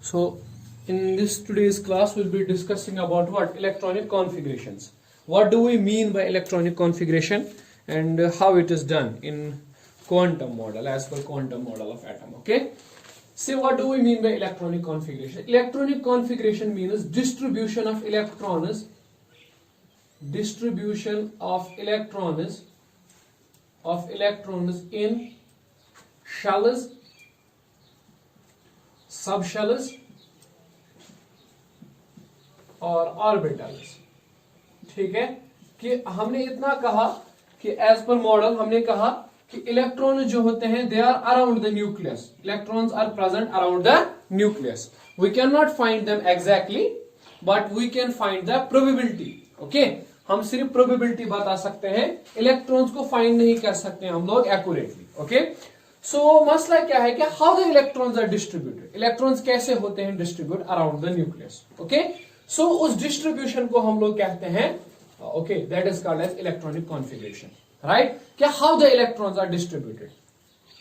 So in this today's class we'll be discussing about what electronic configurations. What do we mean by electronic configuration and how it is done in quantum model, as per quantum model of atom. Okay. So what do we mean by electronic configuration? Electronic configuration means distribution of electrons in shells, subshells और orbitals. ठीक है कि हमने इतना कहा कि as per model हमने कहा कि इलेक्ट्रॉन जो होते हैं they are around the nucleus. Electrons are present around the nucleus. We can not find them exactly but we can find the probability. Okay, हम सिर्फ प्रोबेबिलिटी बता सकते हैं, इलेक्ट्रॉन्स को फाइंड नहीं कर सकते हम लोग एक्यूरेटली. ओके, सो मसला क्या है कि how the electrons are distributed. Electrons कैसे होते हैं distribute around the nucleus. Okay, so उस डिस्ट्रीब्यूशन को हम लोग कहते हैं okay that is called as electronic configuration. Right, क्या how the electrons are distributed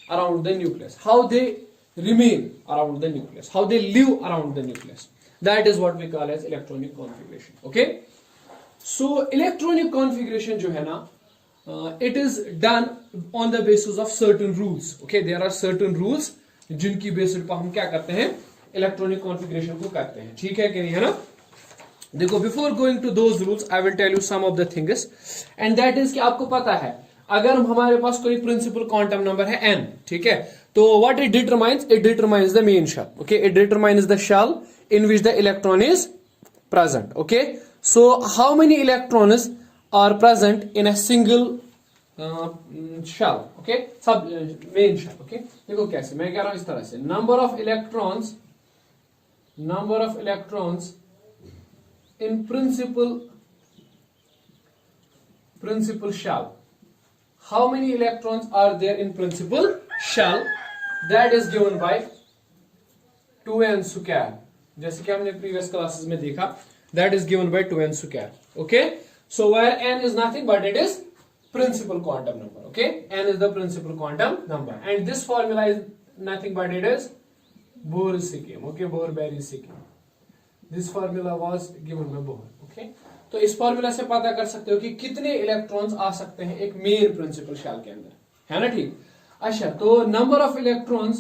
around the nucleus, how they remain around the nucleus, how they live around the nucleus, that is what we call as electronic configuration. Okay, so electronic configuration जो है ना it is done on the basis of certain rules. Okay, there are certain rules जिनकी basis पर हम क्या करते हैं electronic configuration को करते हैं. ठीक है कि नहीं, है ना. देखो, before going to those rules I will tell you some of the things and that is कि आपको पता है अगर हमारे पास कोई प्रिंसिपल क्वांटम नंबर है n, ठीक है, तो what it determines the main shell. Okay, it determines the shell in which the electron is present. Okay, so how many electrons are present in a single shell. Okay, सब main shell. Okay, देखो कैसे मैं कह रहा हूं इस तरह से number of electrons in principal shell. How many electrons are there in principal shell? That is given by 2n square. जैसे कि हमने previous classes में देखा, that is given by 2n square. Okay, so where n is nothing but it is principal quantum number. Okay, n is the principal quantum number and this formula is nothing but it is Bohr-Sikkim. Okay, Bohr-Berry-Sikkim. This formula was given by Bohr. Okay, तो इस formula से पता कर सकते हो कि कितने electrons आ सकते हैं एक मेन प्रिंसिपल शेल के अंदर, है ना. ठीक, अच्छा, तो number of electrons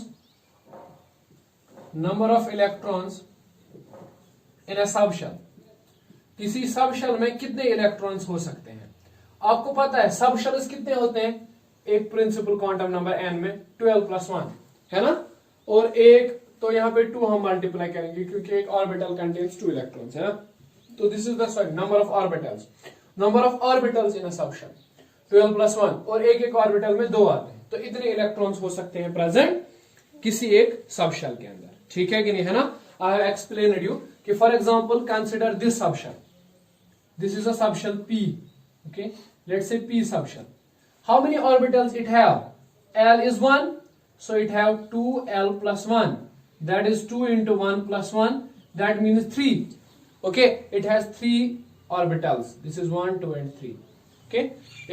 in a subshell. किसी सब शेल में कितने इलेक्ट्रॉन्स हो सकते हैं आपको पता है. सब शेल्स कितने होते हैं एक प्रिंसिपल क्वांटम नंबर n में 12 + 1, है ना. और एक तो यहाँ पे 2 हम मल्टीप्लाई करेंगे क्योंकि एक ऑर्बिटल कंटेन्स 2 इलेक्ट्रॉन्स, है ना. तो this is the number of orbitals in a subshell 12 + 1 और एक ऑर्बिटल में 2 आते हैं. तो इतने इलेक्ट्रॉन्स हो सकते हैं प्रेजेंट किसी एक सब शेल के अंदर. ठीक है कि नहीं, है ना. आई हैव एक्सप्लेन्ड यू कि for example consider this subshell. This is a subshell P. Okay, let's say P subshell. How many orbitals it have? L is 1, so it have 2L + 1. That is 2 into 1 + 1. That means 3. Okay, it has 3 orbitals. This is 1, 2, and 3. Okay,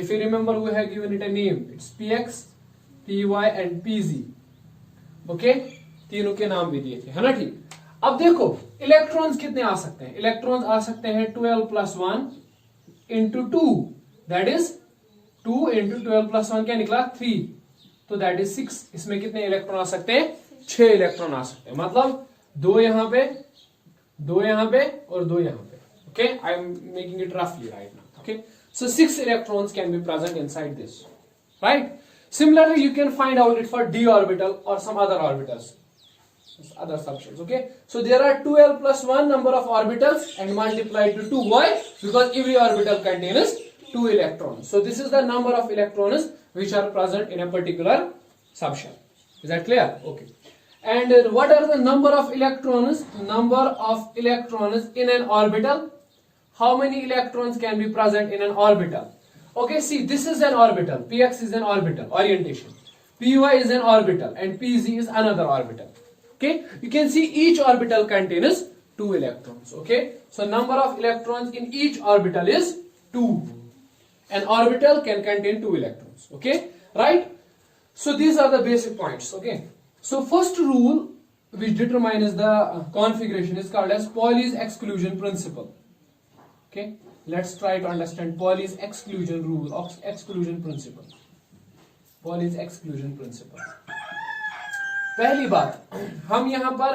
if you remember, we have given it a name. It's Px, Py, and Pz. Okay, तीनों के नाम भी दिए थे, है ना. ठीक, अब देखो इलेक्ट्रॉन्स कितने आ सकते हैं. इलेक्ट्रॉन्स आ सकते हैं 12 + 1 into 2, दैट इज 2 into 12 + 1 क्या निकला 3, तो दैट इज 6. इसमें कितने इलेक्ट्रॉन आ सकते हैं 6 इलेक्ट्रॉन आ सकते हैं. मतलब 2 यहां पे, 2 यहां पे और 2 यहां पे. Okay, I am making it रफली right now. Okay, so 6 electrons can be present inside this. Right, similarly you can find out it for d orbital or some other orbitals, other subshells. Okay, so there are 2L + 1 number of orbitals and multiplied to 2. Why? Because every orbital contains 2 electrons. So this is the number of electrons which are present in a particular subshell. Is that clear? Okay, and what are the number of electrons in an orbital? How many electrons can be present in an orbital? Okay, see, this is an orbital. Px is an orbital orientation, Py is an orbital, and Pz is another orbital. Okay, you can see each orbital contains 2 electrons. Okay, so number of electrons in each orbital is 2. An orbital can contain 2 electrons. Okay, right. So these are the basic points. Okay, so first rule which determines the configuration is called as Pauli's exclusion principle. Okay, let's try to understand Pauli's exclusion rule of exclusion principle. Pauli's exclusion principle. पहली बात हम यहां पर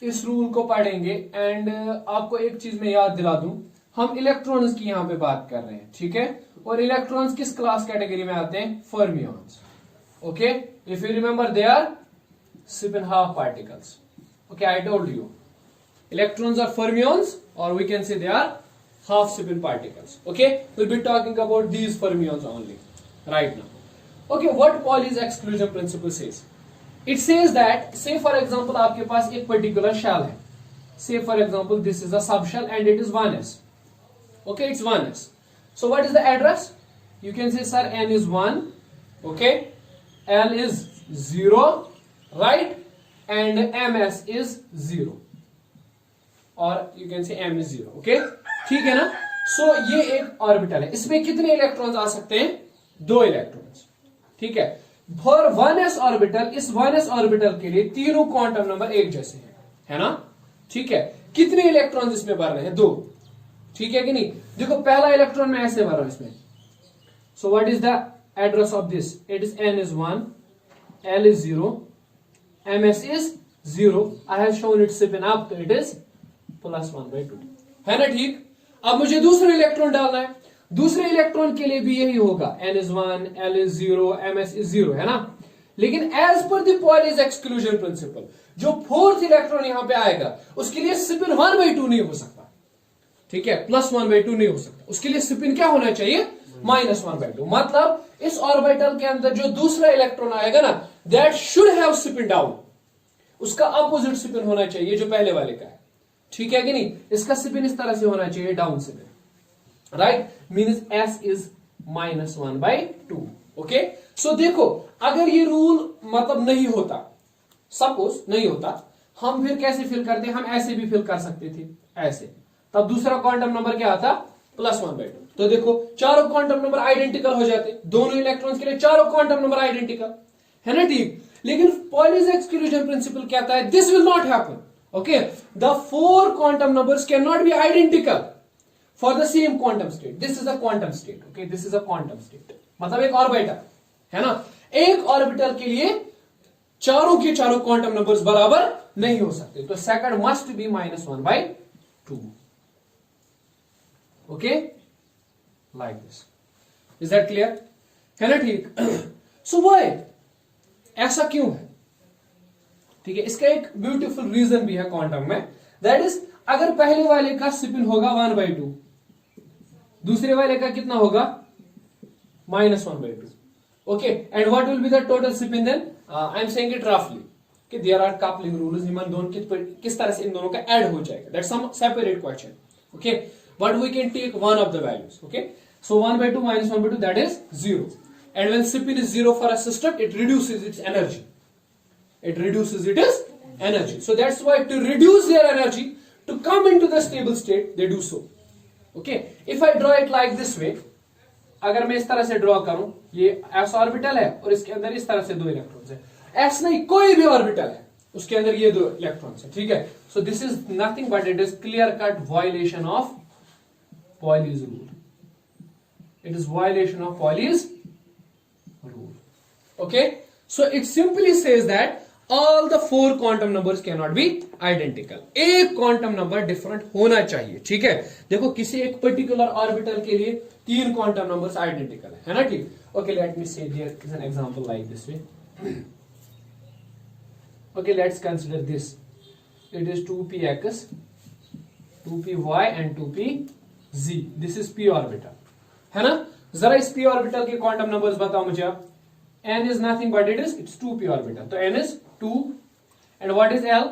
इस rule को पढ़ेंगे and आपको एक चीज मैं याद दिला दूं, हम इलेक्ट्रॉन्स की यहां पे बात कर रहे हैं, ठीक है, और इलेक्ट्रॉन्स किस क्लास कैटेगरी में आते हैं? Fermions. Okay, if you remember they are spin half particles. Okay, I told you electrons are fermions, or we can say they are half spin particles. Okay, we'll be talking about these fermions only right now. Okay, what Pauli's exclusion principle says? It says that, say for example आपके पास एक particular shell है, say for example this is a subshell and it is 1s. Okay, it's 1s. So what is the address? You can say sir n is 1, okay, l is 0, right, and ms is 0, or you can say m is 0. okay, ठीक है ना? So ये एक orbital है, इसमें कितने electrons आ सकते हैं? 2 इलेक्ट्रॉन्स. ठीक है, फॉर 1s ऑर्बिटल, इस 1s ऑर्बिटल के लिए तीनों क्वांटम नंबर एक जैसे हैं, है ना? ठीक है, कितने इलेक्ट्रॉन्स इसमें भर रहे हैं? 2. ठीक है कि नहीं? देखो पहला इलेक्ट्रॉन मैं ऐसे भर रहा हूं इसमें. So what is the address of this? It is n is 1, l is 0, ms is 0. I have shown it spin up, तो it is +1/2. है ना? ठीक. अब मुझे दूसरा इलेक्ट्रॉन डालना है, दूसरे इलेक्ट्रॉन के लिए भी यही होगा, n is 1, l is 0, ms is 0, है ना? लेकिन as per the Pauli's exclusion principle, जो फोर्थ इलेक्ट्रॉन यहां पे आएगा उसके लिए स्पिन 1/2 नहीं हो सकता. ठीक है, +1/2 नहीं हो सकता, उसके लिए स्पिन क्या होना चाहिए? -1/2. मतलब इस ऑर्बिटल के अंदर जो दूसरा इलेक्ट्रॉन आएगा ना, that should have spin down, उसका अपोजिट स्पिन होना चाहिए जो पहले वाले का है. ठीक है कि नहीं? इसका स्पिन इस तरह से होना चाहिए, down spin, right, means s is -1/2. Okay, so देखो अगर ये रूल मतलब नहीं होता, सपोज नहीं होता, हम फिर कैसे फिल करते? हम ऐसे भी फिल कर सकते थे, ऐसे, तब दूसरा क्वांटम नंबर क्या आता? +1/2. तो देखो चारों क्वांटम नंबर आइडेंटिकल हो जाते, दोनों इलेक्ट्रॉन्स के लिए चारों क्वांटम नंबर आइडेंटिकल, है ना? ठीक. लेकिन पॉलीज एक्सक्लूजन प्रिंसिपल कहता है this will not happen. Okay, the 4 quantum numbers can not be identical for the same quantum state. This is a quantum state. Okay, this is a quantum state, मतलब एक orbital, है ना? एक orbital के लिए चारों के चारों क्वांटम नंबर्स बराबर नहीं हो सकते, तो second must be -1/2. Okay, like this. Is that clear? है ना? ठीक. सो व्हाई, ऐसा क्यों है? ठीक है, इसका एक ब्यूटीफुल रीजन भी है क्वांटम में, दैट इज अगर पहले वाले का स्पिन होगा 1/2, दूसरे वाले का कितना होगा? -1/2. Okay, and what will be the total spin then? I am saying it रफली कि देयर आर कपलिंग रूल्स, इन दोनों किस तरह से इन दोनों का ऐड हो जाएगा, that's some separate question. Okay, but we can take one of the values. Okay, so 1/2 -1/2, that is 0. And when spin is 0 for a system, it reduces its energy. It reduces its energy. So that's why to reduce their energy, to come into the stable state, they do so. Okay. If I draw it like this way, अगर मैं इस तरह से draw करूं, ये s orbital है और इसके अंदर इस तरह से 2 इलेक्ट्रॉन्स है. s नहीं, कोई भी ऑर्बिटल है, उसके अंदर ये 2 इलेक्ट्रॉन्स है. ठीक है. So this is nothing but it is clear cut violation of Pauli's rule. It is violation of Pauli's rule. Okay, so it simply says that all the 4 quantum numbers cannot be identical. एक quantum number different होना चाहिए. ठीक है, देखो किसी एक particular orbital के लिए 3 क्वांटम नंबर्स आइडेंटिकल है ना? ठीक. Okay, let me say there is an example like this way. Okay, let's consider this. It is 2px, 2py and 2pz. This is p orbital, है ना? जरा इस p ऑर्बिटल के क्वांटम नंबर्स बताओ मुझे आप. n is nothing but it's 2p orbital, तो n is 2, and what is l?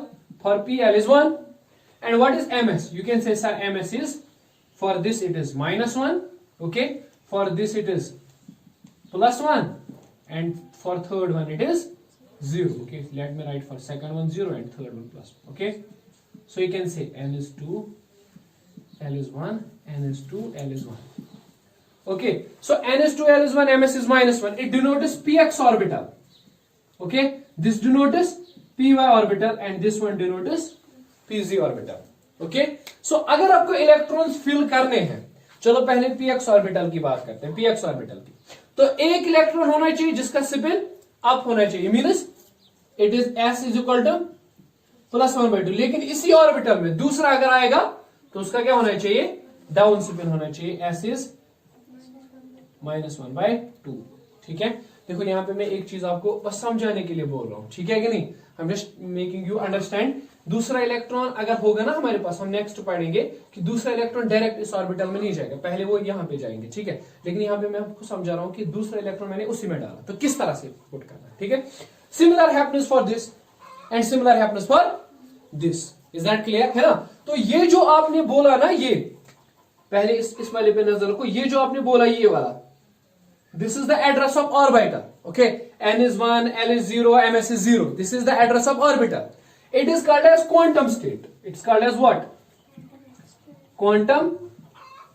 For p, l is 1, and what is ms? You can say sir, ms is, for this it is -1, okay, for this it is +1, and for third one it is 0. Okay, let me write for second one 0 and third one +1. Okay, so you can say n is 2, l is 1, n is 2, l is 1. Okay, so n is 2, l is 1, ms is -1. It denotes px orbital. Okay, this denotes py orbital and this one denote is pz orbital. Okay, so अगर आपको electrons fill करने हैं, चलो पहले px orbital की बात करते हैं, px ऑर्बिटल की, तो एक इलेक्ट्रॉन होना चाहिए जिसका स्पिन अप होना चाहिए, means it is s is equal to +1/2। लेकिन इसी ऑर्बिटल में दूसरा अगर आएगा तो उसका क्या होना चाहिए, डाउन स्पिन होना चाहिए, s इज -1/2। ठीक है, देखो यहां पे मैं एक चीज आपको बस समझाने के लिए बोल रहा हूं, ठीक है कि नहीं, हम जस्ट मेकिंग यू अंडरस्टैंड। दूसरा इलेक्ट्रॉन अगर होगा ना हमारे पास, हम नेक्स्ट पढ़ेंगे कि दूसरा इलेक्ट्रॉन डायरेक्ट इस ऑर्बिटल में नहीं जाएगा, पहले वो यहां पे जाएंगे, ठीक है। लेकिन यहां पे मैं आपको समझा रहा हूं कि दूसरा इलेक्ट्रॉन मैंने उसी में डाला, तो किस तरह से पुट करना है, ठीक है। Similar happening for this and similar happening for this, is that clear, है ना। तो ये जो आपने बोला ना, ये पहले इस वाले पे नजर रखो, ये जो आपने बोला ये वाला, this is the address of orbital, okay, n is 1, l is 0, ms is 0, this is the address of orbital. It is called as quantum state, it's called as what, quantum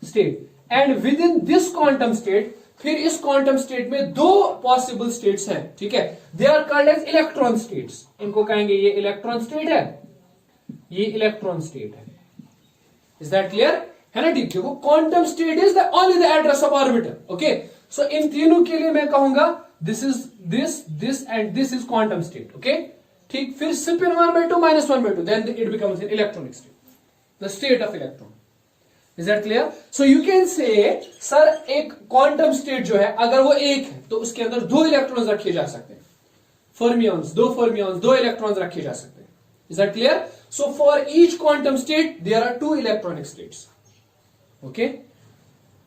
state, and within this quantum state, फिर इस quantum state में दो possible states हैं, ठीक है, they are called as electron states, इनको कहेंगे ये electron state है, ये electron state है, is that clear, है ना। ठीक, देखो quantum state is the only the address of orbital, okay, so इन तीनों के लिए मैं कहूंगा this is this and this is quantum state, okay, ठीक। फिर spin 1/2 -1/2, then it becomes an electronic state, the state of electron, is that clear। so you can say sir एक quantum state जो है अगर वो एक है तो उसके अंदर दो इलेक्ट्रॉन्स रखे जा सकते हैं, fermions, दो इलेक्ट्रॉन्स रखे जा सकते हैं, is that clear। so for each quantum state there are two electronic states, okay,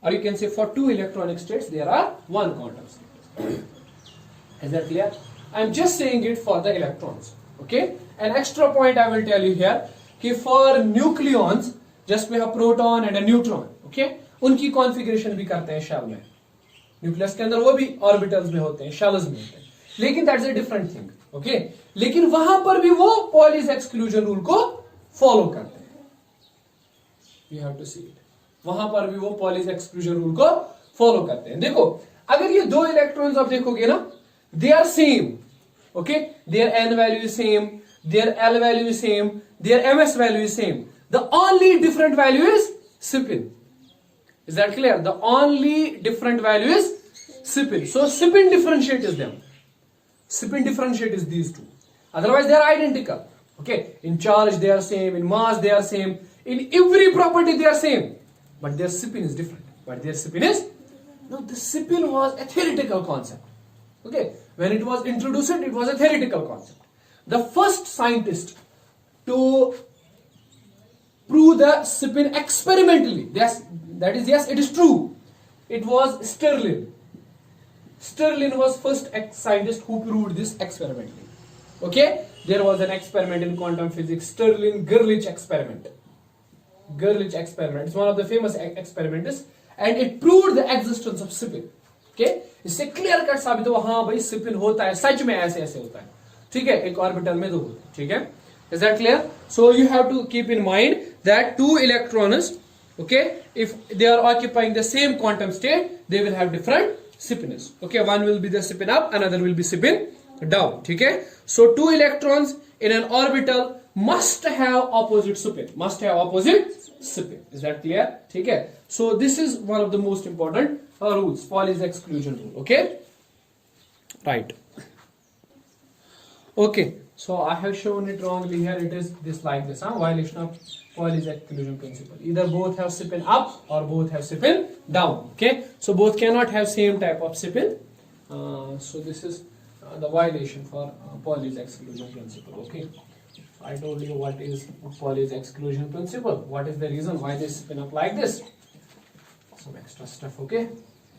or you can say for two electronic states there are one quantum state, is that clear। I am just saying it for the electrons, okay। An extra point I will tell you here कि for nucleons just we have proton and a neutron, okay, उनकी configuration भी करते हैं shell में, nucleus के अंदर वो भी ऑर्बिटल्स में होते हैं, शेल्स में होते हैं, लेकिन that's a different thing, okay. लेकिन वहां पर भी वो पॉलीज एक्सक्लूजन रूल को फॉलो करते हैं, you have to see it, वहां पर भी वो पॉलीज एक्सक्लूजन रूल को फॉलो करते हैं। देखो अगर ये दो इलेक्ट्रॉन्स आप देखोगे ना, they are same, okay, their n value is same, their l value is same, their ms value is same, the only different value is spin, is that clear, the only different value is spin, so spin differentiate is them, spin differentiate is these two, otherwise they are identical, okay, in charge they are same, in mass they are same, in every property they are same, but their spin is different, but their spin is, no, the spin was a theoretical concept, okay, when it was introduced it was a theoretical concept. The first scientist to prove the spin experimentally, yes, that is, yes, it is true, it was Stirling. Stirling was first scientist who proved this experimentally, okay, there was an experiment in quantum physics, Stirling-Gerlich experiment, Gerlich experiment, it's one of the famous experiments, and it proved the existence of spin, okay, इससे clear cut साबित हुआ हाँ भाई spin होता है, सच में ऐसे ऐसे होता है, ठीक है, एक ऑर्बिटल में दो होते हैं, ठीक है, is that clear। so you have to keep in mind that two electrons, okay, if they are occupying the same quantum state they will have different spins, okay, one will be the spin up, another will be spin down, ठीक है। so two electrons in an orbital must have opposite spin, must have opposite spin, is that clear, ठीक है। so this is one of the most important rules, Pauli's exclusion rule, okay, right, okay, so I have shown it wrongly here, it is this like this, violation of Pauli's exclusion principle, either both have spin up or both have spin down, okay, so both cannot have same type of spin, so this is the violation for Pauli's exclusion principle, okay। I told you what is Pauli's exclusion principle, what is the reason why they spin up like this, some extra stuff, okay।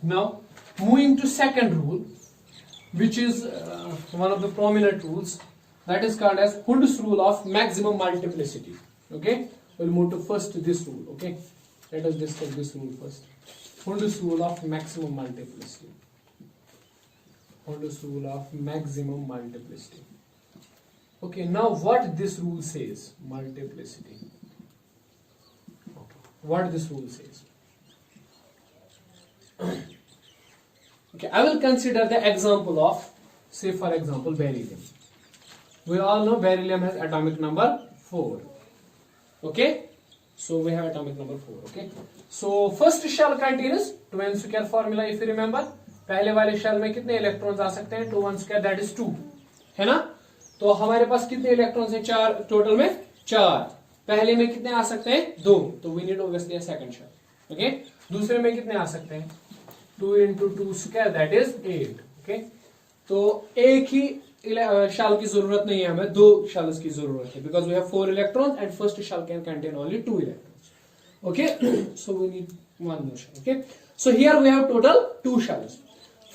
now moving to second rule, which is one of the prominent rules, that is called as Hund's rule of maximum multiplicity, okay, we'll move to first this rule, okay, let us discuss this rule first, Hund's rule of maximum multiplicity, Hund's rule of maximum multiplicity, okay, now what this rule says, multiplicity, what this rule says, okay, I will consider the example of, say for example, beryllium, We all know beryllium has atomic number 4. Okay, so we have atomic number 4. Okay, so first shell contains 2n square formula if you remember. पहले वाले shell में कितने electrons आ सकते हैं? 2 1 square that is 2, है ना? तो हमारे पास कितने इलेक्ट्रॉन्स हैं? 4 टोटल में 4. पहले में कितने आ सकते हैं? 2. तो we need obviously second shell. Okay, दूसरे में कितने आ सकते हैं? 2 into 2 square that is 8. Okay, तो एक ही शेल की जरूरत नहीं है, हमें 2 शेल्स की जरूरत है, because we have 4 electrons and first shell can contain only 2 electrons. Okay, so we need one more shell. Okay, so here we have total 2 shells,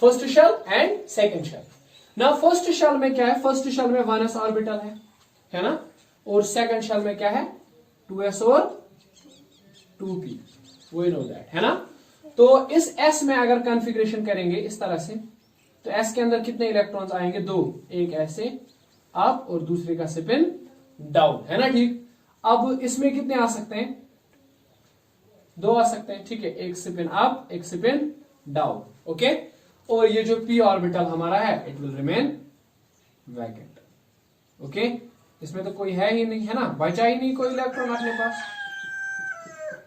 first shell and second shell. Now first shell में क्या है? first shell में 1s orbital है ना? और second shell में क्या है? 2s और 2p. we know that, है ना? तो इस s में अगर कॉन्फ़िगरेशन करेंगे इस तरह से, तो s के अंदर कितने इलेक्ट्रॉन्स आएंगे? 2. एक ऐसे अप और दूसरे का स्पिन डाउन, है ना? ठीक. अब इसमें कितने आ सकते हैं? 2 आ सकते हैं. ठीक है, एक स्पिन अप एक स्पिन डाउन. ओके, और ये जो p ऑर्बिटल हमारा है it will remain vacant. Okay, इसमें तो कोई है ही नहीं, है ना? बचा ही नहीं कोई इलेक्ट्रॉन अपने पास,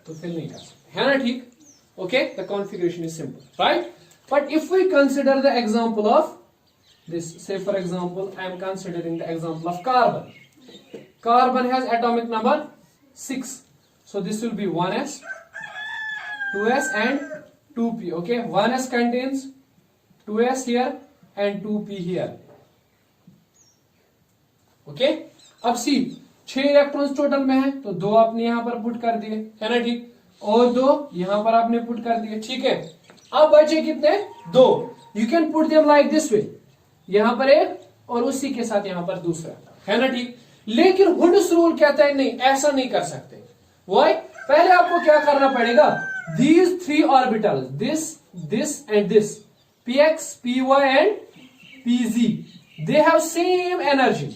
तो फिर नहीं कर सकते, है ना? ठीक. Okay, the configuration is simple, right? But if we consider the example of this, say for example I am considering the example of carbon. Carbon has atomic number 6, so this will be 1s, 2s and 2p. okay, 1s contains 2s here and 2p here. okay, अब सी 6 electrons total में है, तो 2 आपने यहां पर put कर दिए, है ना? ठीक. और 2 यहां पर आपने पुट कर दिए. ठीक है, अब बचे कितने? 2. You can put them like this वे, यहां पर एक और उसी के साथ यहां पर दूसरा, है ना? ठीक. लेकिन हुड्स रूल कहता है नहीं, ऐसा नहीं कर सकते. वाई? पहले आपको क्या करना पड़ेगा? These 3 orbitals, this and this, px, py and pz, they have same energy.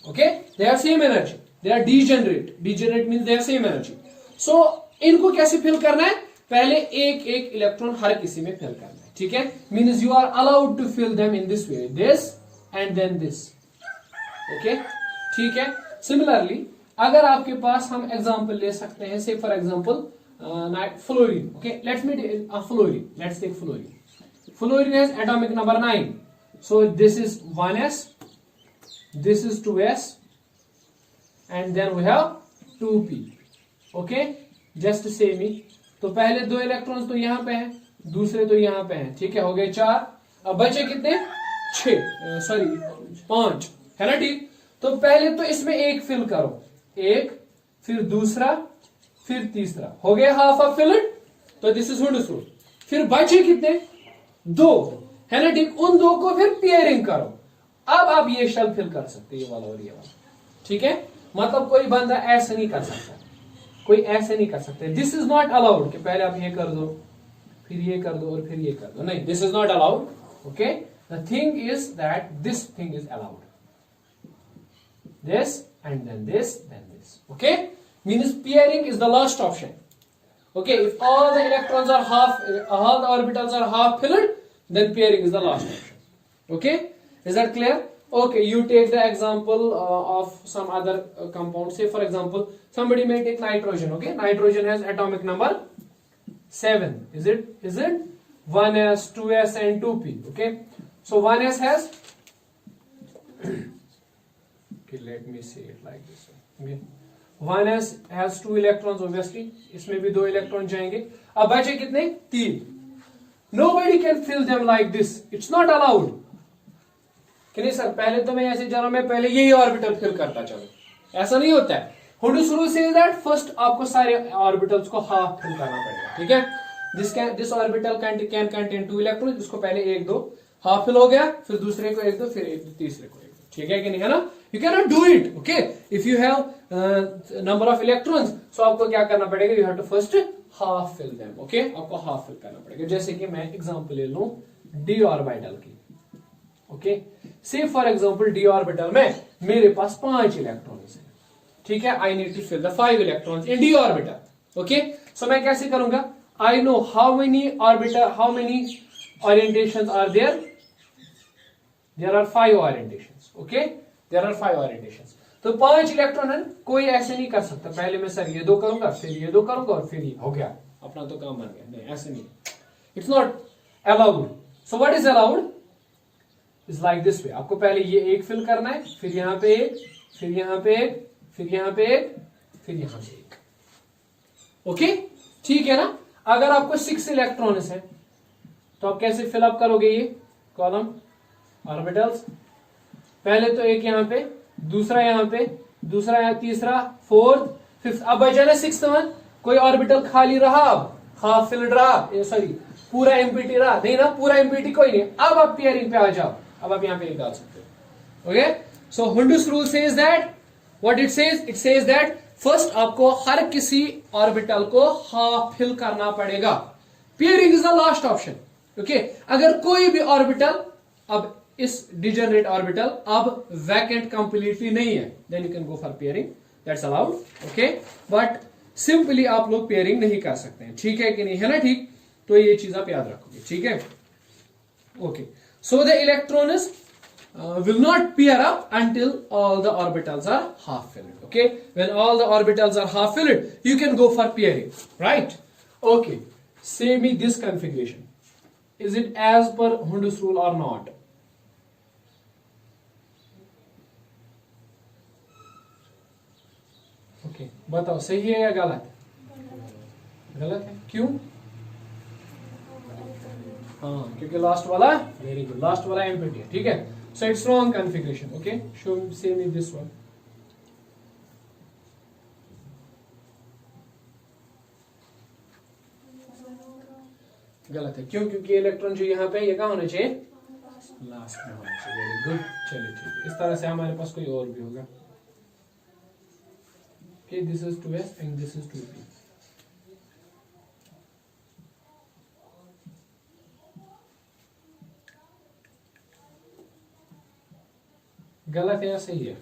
Okay, they have same energy. They are degenerate. Degenerate means they have same energy. So इनको कैसे फिल करना है? पहले एक एक इलेक्ट्रॉन हर किसी में फिल करना है. ठीक है, means you are allowed to fill them in this way, this and then this. Okay, ठीक है. Similarly, अगर आपके पास हम एग्जाम्पल ले सकते हैं, से for example fluorine. okay, let's fluorine. Let's take fluorine. Fluorine has atomic number 9, so this is 1s, this is 2s, and then we have 2p. okay, just same ही. तो पहले 2 इलेक्ट्रॉन्स तो यहां पे हैं, दूसरे तो यहां पे हैं. ठीक है, हो गए 4. अब बचे कितने? 5, है ना? ठीक. तो पहले तो इसमें एक फिल करो, एक, फिर दूसरा, फिर तीसरा, हो गया हाफ ऑफ फिल्ड. तो दिस इज हुड्स रूल. फिर बचे कितने? 2, है ना? ठीक. उन 2 को फिर पेयरिंग करो. अब आप ये शेल फिल कर सकते, ये वाला और ये वाला. ठीक है, मतलब कोई बंदा ऐसे नहीं कर सकता, कोई ऐसे नहीं कर सकते. दिस इज नॉट अलाउड कि पहले आप ये कर दो, फिर ये कर दो और फिर ये कर दो. नहीं, this is not allowed. Okay, the thing is that this thing is allowed. This and then this, then this. Okay, means pairing is the last option. Okay, if all the electrons are all the orbitals are half filled, then pairing is the last option. Okay, is that clear? Okay, you take the example of some other compound. Say for example, somebody may take nitrogen. Okay, nitrogen has atomic number 7. Is it 1s, 2s and 2p? Okay, so 1s has okay, let me say it like this. Okay, 1s has 2 electrons obviously, इसमें भी 2 electron जाएंगे. अब बचे कितने? 3. Nobody can fill them like this. It's not allowed. कि नहीं sir, पहले तो मैं ऐसे जा रहा हूं, मैं पहले यही ऑर्बिटल फिल करता चलो, ऐसा नहीं होता है. Hoods rule says that first आपको सारे ऑर्बिटल्स को हाफ फिल करना पड़ेगा. ठीक है, this orbital can contain 2 electron, इसको पहले 1 2 हाफ फिल हो गया, फिर दूसरे को 1 2, फिर 1 2, तीसरे को 1 2. ठीक है कि नहीं, है ना? You can not do it. Okay, if you have number of electrons, so आपको क्या करना पड़ेगा? You have to first half fill them. Okay, आपको हाफ फिल करना पड़ेगा. जैसे कि मैं एग्जांपल ले लूं डी ऑर्बिटल की. Okay, say for example d orbital में मेरे पास 5 इलेक्ट्रॉन्स हैं. ठीक है, I need to fill the 5 electrons in d orbital. Okay, so मैं कैसे करूंगा? I know how many orbital, how many orientations are there. There are 5 orientations. Okay, there are 5 orientations. तो 5 इलेक्ट्रॉन है, कोई ऐसे नहीं कर सकता पहले मैं सर ये 2 करूंगा, फिर ये 2 करूंगा और फिर ये हो गया, अपना तो काम बन गया। नहीं, ऐसे नहीं, it's not allowed. So what is allowed is like this वे। आपको पहले ये एक फिल करना है, फिर यहां पे एक, फिर यहां पे एक, फिर यहां पे एक, फिर यहां पे एक। ओके, ठीक है ना। अगर आपको 6 इलेक्ट्रॉन्स है तो आप कैसे फिलअप करोगे ये कॉलम ऑर्बिटल्स? पहले तो एक यहां पे, दूसरा यहां पे, दूसरा यहां, तीसरा, फोर्थ, फिफ्थ। अब बचा ना 6th वन, कोई ऑर्बिटल खाली रहा, अब हाफ फिल्ड रहा, सॉरी पूरा एम्पीटी रहा नहीं ना, पूरा एम्पीटी कोई नहीं। अब आप पेयरिंग पे आ जाओ, अब आप यहां पे एक डाल सकते हो। Okay, so Hund's rule says that, what it says? It says that first आपको हर किसी ऑर्बिटल को हाफ फिल करना पड़ेगा। Pairing is the last option. Okay, अगर कोई भी ऑर्बिटल अब इस डिजनरेट ऑर्बिटल अब वैकेंट कंप्लीटली नहीं है, then you can go for pairing, that's allowed. Okay, but simply आप लोग पेयरिंग नहीं कर सकते हैं, ठीक है कि नहीं, है ना? ठीक, तो ये चीज आप याद रखोगे, ठीक है। Okay, so the electrons will not pair up until all the orbitals are half filled. Okay, when all the orbitals are half filled, you can go for pairing, right? Okay, say me this configuration, is it as per Hundus rule or not? Okay, बताओ सही है या गलत? गलत है, क्यों? हाँ, क्योंकि लास्ट वाला, वेरी गुड, लास्ट वाला एम्प्टी है, ठीक है। So it's wrong configuration. Okay, say me this one. गलत है, क्यों? क्योंकि इलेक्ट्रॉन जो यहाँ पे ये कहाँ होना चाहिए? लास्ट में होना चाहिए। वेरी गुड, चलिए ठीक है। इस तरह से हमारे पास कोई और भी होगा। Okay, this is 2s and this is 2p. गलत है या सही है?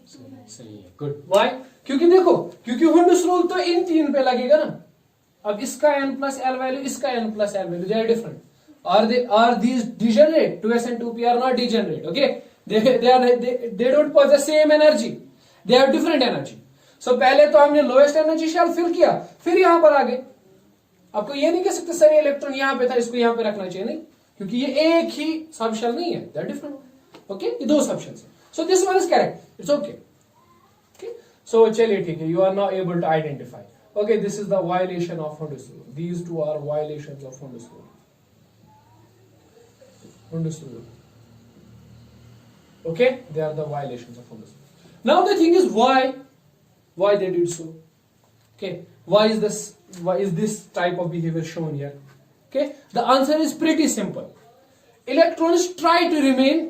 सही है, गुड। वाई? क्योंकि देखो, क्योंकि हुंडस रूल तो इन 3 पे लगेगा ना। अब इसका n प्लस एल वैल्यू, इसका n plus l value, they are different. Are these degenerate? 2s and 2p are not degenerate. Okay, they don't possess same energy. They have different energy. So पहले तो हमने lowest energy shell fill किया, फिर यहां पर आ गए। आपको ये नहीं कह सकते सर ये इलेक्ट्रॉन यहां पे था, इसको यहां पे रखना चाहिए, नहीं, क्योंकि ये एक ही सब शेल नहीं है, दे आर डिफरेंट। ओके, ये 2 सब शेल्स हैं। So this one is correct, it's okay. Okay, so चलिए ठीक है, you are now able to identify. Okay, this is the violation of Hund's rule. These 2 are violations of Hund's rule. Hundus rule. Okay, they are the violations of Hundus rule. Now the thing is why they did so. Okay, why is this type of behavior shown here? Okay, the answer is pretty simple. Electrons try to remain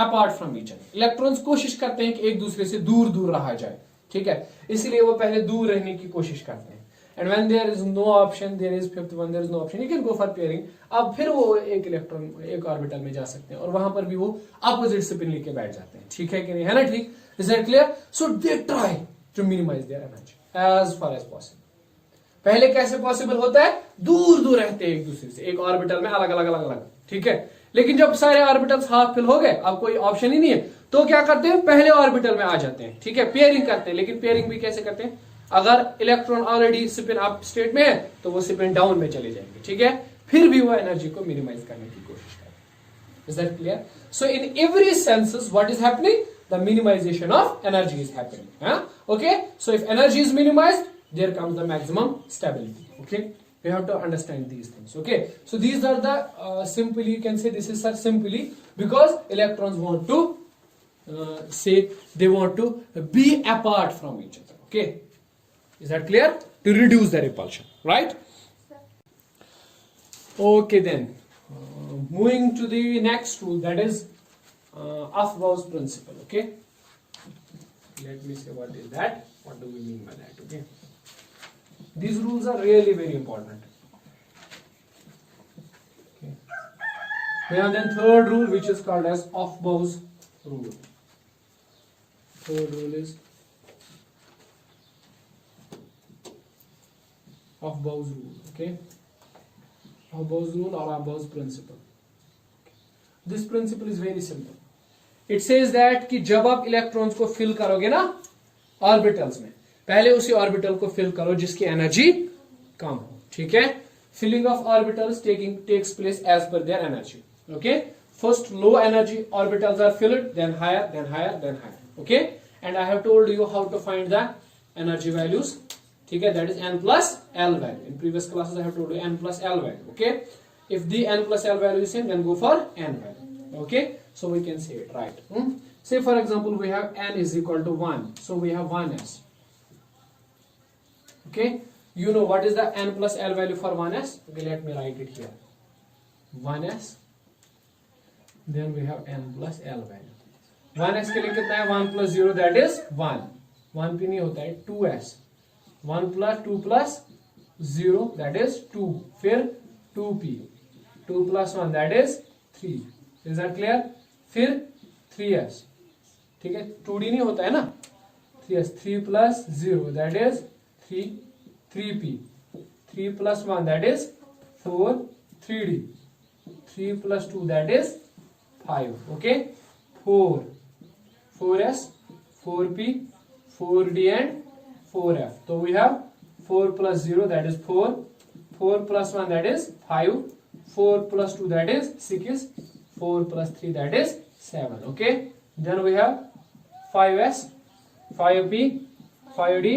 apart from each other. Electrons कोशिश करते हैं कि एक दूसरे से दूर दूर रहा जाए, ठीक है, इसलिए वो पहले दूर रहने की कोशिश करते हैं। And when there is no option, there is fifth one, there is no option, you can go for pairing. अब फिर वो एक इलेक्ट्रॉन एक ऑर्बिटल में जा सकते हैं और वहां पर भी वो अपोजिट स्पिन लेके बैठ जाते हैं, ठीक है कि नहीं, है ना? ठीक, is that clear? So they try to minimize their energy as far as possible. पहले कैसे पॉसिबल होता है? दूर दूर रहते हैं एक दूसरे से, एक ऑर्बिटल में अलग अलग अलग अलग, ठीक है। लेकिन जब सारे ऑर्बिटल्स हाफ फिल हो गए, अब कोई ऑप्शन ही नहीं है, तो क्या करते हैं? पहले ऑर्बिटल में आ जाते हैं, ठीक है, पेयरिंग करते हैं। लेकिन पेयरिंग भी कैसे करते हैं? अगर electron already spin up state में है तो वो स्पिन डाउन में चले जाएंगे, ठीक है, फिर भी वो एनर्जी को मिनिमाइज करने की कोशिश करें। Is that clear? So in every senses what is happening? The minimization of energy is happening. Okay, so if energy is minimized, there comes the maximum stability. Okay, we have to understand these things. Okay, so these are the simply you can say this is simply because electrons want to say they want to be apart from each other. Okay, is that clear? To reduce the repulsion, right? Okay, then moving to the next rule, that is Aufbau's principle. Okay, let me say what is that, what do we mean by that. Okay, these rules are really very important. Okay, we have then third rule, which is called as Aufbau's rule. Third rule is Aufbau's rule. Okay, Aufbau's rule or Aufbau's principle. Okay. This principle is very simple. It says that कि जब आप electrons को fill करोगे ना orbitals में, पहले उसी orbital को फिल करो जिसकी एनर्जी कम हो, ठीक है। Filling of orbitals takes place as per their energy, okay. First low energy orbitals are filled, then higher, then higher, then higher, okay. And I have told you how to find the energy values, ठीक है, that is n plus l value. In previous classes I have told you n plus l value, okay. If the n plus l value is same, then go for n value, okay. So we can say it, right. Say for example we have n is equal to 1, so we have 1s, okay. You know what is the n plus l value for 1s? Okay, let me write it here. 1s, then we have n plus l value. 1s के लिए कितना है? 1 plus 0 that is 1. 1 भी नहीं होता है, 2s. 1 plus 2 plus 0 that is 2, फिर 2p, 2 plus 1 that is 3. Is that clear? फिर 3s, ठीक है, 2d नहीं होता है ना, 3s, 3 plus 0 that is 3, 3p, 3 plus 1 that is 4, 3d, 3 plus 2 that is 5, okay. 4, 4s, 4p, 4d and 4f. So we have 4 plus 0 that is 4, 4 plus 1 that is 5, 4 plus 2 that is 6, 4 plus 3 that is 7, okay. Then we have 5s, 5p, 5d,